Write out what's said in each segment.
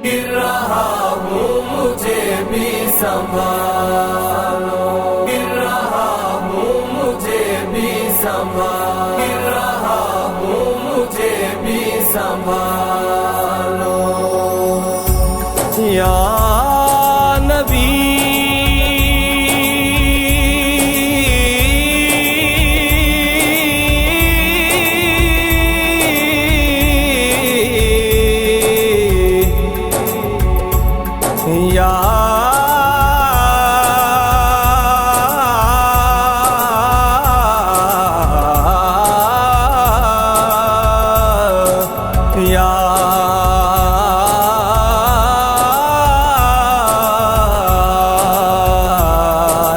گر رہا ہوں مجھے بھی سنبھالو، گر رہا ہوں مجھے بھی سنبھالو، گر رہا ہوں مجھے بھی سنبھالو یا نبی یا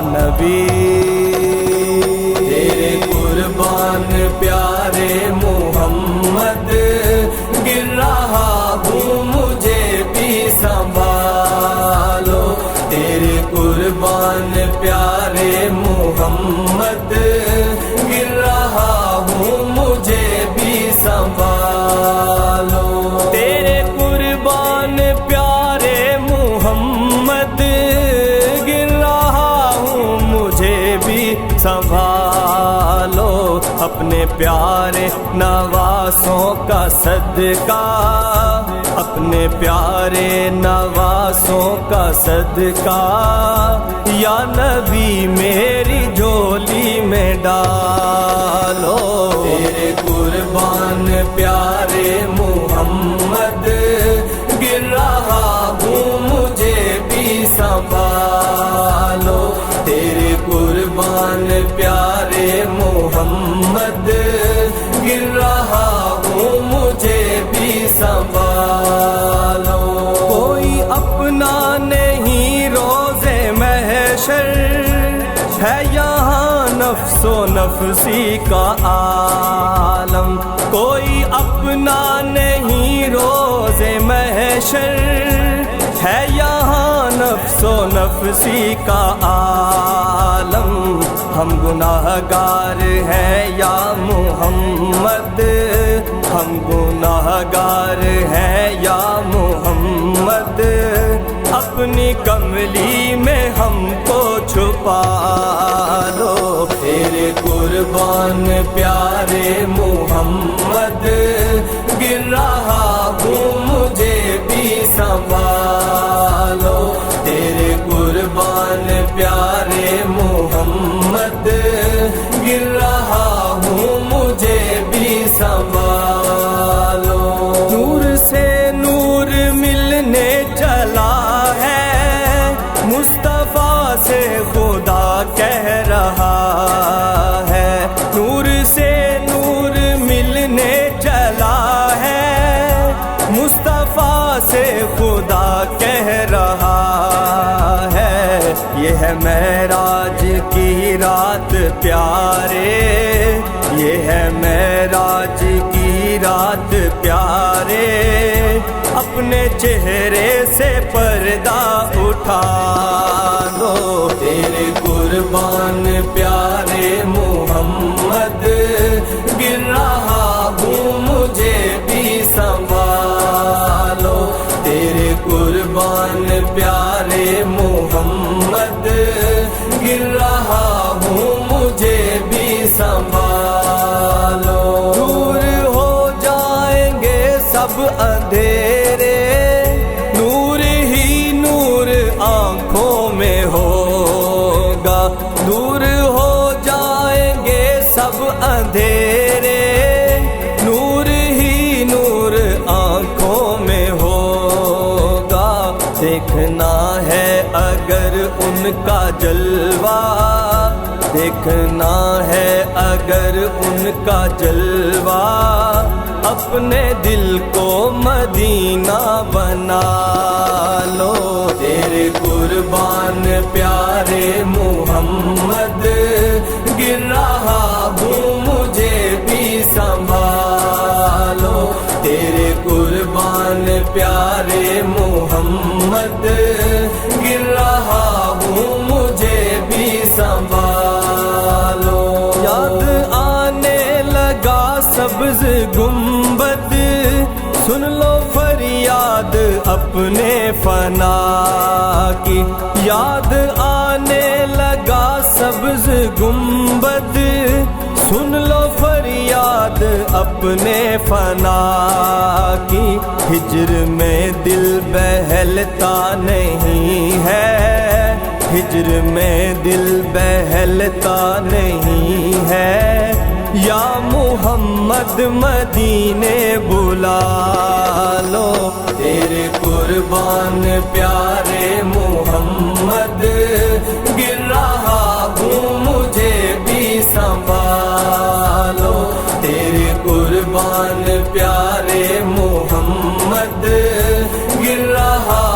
نبی تیرے قربان پیارے محمد، گر رہا ہوں مجھے بھی سنبھالو، تیرے قربان پیارے محمد، گر رہا ہوں مجھے بھی سنبھالو، تیرے قربان پیارے محمد، گر رہا ہوں مجھے بھی سنبھالو، اپنے پیارے نواسوں کا صدقہ، اپنے پیارے نواسوں کا صدقہ، یا نبی میری جھولی میں ڈالو، تیرے قربان پیارے محمد، گر رہا ہوں مجھے بھی سنبھالو، تیرے قربان پیارے محمد، گر رہا ہوں مجھے بھی سنبھالو، کوئی اپنا نہیں روزے محشر، ہے یہاں نفس و نفسی کا عالم، کوئی اپنا نہیں روزے محشر، ہے یہاں نفس و نفسی کا عالم، ہم گناہ گار ہیں یا محمد، ہم گناہ گار ہیں یا محمد، اپنی کملی میں ہم کو چھپا لو، تیرے قربان پیارے محمد، گر رہا ہوں مجھے بھی سنبھالو، تیرے قربان پیارے محمد، گر رہا ہوں مجھے بھی سنبھالو، نور سے نور ملنے چلا ہے، مصطفیٰ سے خدا کہہ رہا ہے، نور سے نور ملنے چلا ہے، مصطفیٰ سے خدا کہہ رہا ہے، یہ ہے معراج کی رات پیارے، یہ ہے معراج کی رات پیارے، اپنے چہرے سے پردہ اٹھا دو، تیرے قربان پیارے محمد، گر رہا ہوں مجھے بھی سنبھالو، تیرے قربان پیارے محمد، گر رہا ہوں مجھے بھی سنبھالو، دور ہو جائیں گے سب اندھیرے، نور ہی نور آنکھوں میں ہوگا، دور ہو جائیں گے سب اندھیرے، نور ہی نور آنکھوں میں ہوگا، دیکھنا ہے اگر ان کا جلوہ، دیکھنا ہے اگر ان کا جلوہ، اپنے دل کو مدینہ بنا لو، تیرے قربان پیارے محمد، گر رہا ہوں مجھے بھی سنبھالو، تیرے قربان پیارے محمد، گر رہا ہوں مجھے بھی سنبھالو، یاد آنے لگا سبز گنبد، سن لو فریاد فریاد اپنے فنا کی، یاد آنے لگا سبز گنبد، سن لو فریاد اپنے فنا کی، ہجر میں دل بہلتا نہیں ہے، ہجر میں دل بہلتا نہیں ہے، یا محمد مدینے بلا لو، تیرے قربان پیارے محمد، گر رہا ہوں مجھے بھی سنبھالو، تیرے قربان پیارے محمد، گر رہا